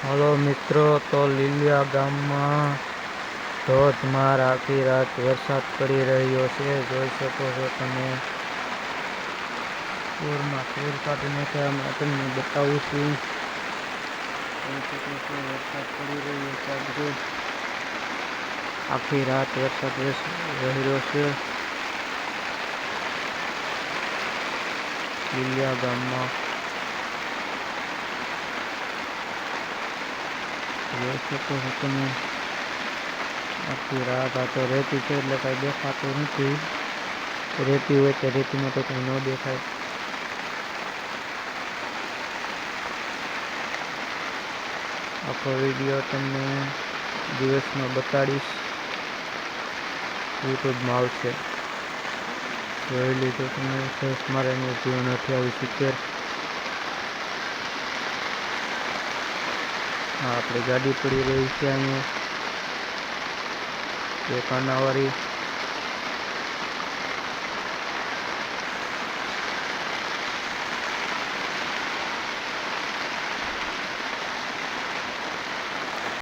Hello મિત્રો, તો લીલિયા ગામમાં ધોધમાર આખી રાત વરસાદ પડી રહ્યો છે. જોઈ શકો છો તમે. પૂરમાં પૂર કાઢી નાખ્યા. તમને બતાવું છું. જોઈ શકો છો વરસાદ પડી રહ્યો છે. બધું આખી રાત વરસાદ રહ્યો છે લીલિયા ગામમાં. જોઈ શકો છો તમે આખી રાત. આ તો રેતી છે એટલે કાંઈ દેખાતું નથી. રેતી હોય તો રેતીમાં તો કંઈ ન દેખાય. આખો વિડીયો તમને દિવસમાં બતાડીશ. યુટ્યુબમાં આવશે. જોઈ લીધું તમે. સરસ મારાનું જીવન 2870. આપણી ગાડી પડી રહી છે અહીંયા, એક આનાવાળી.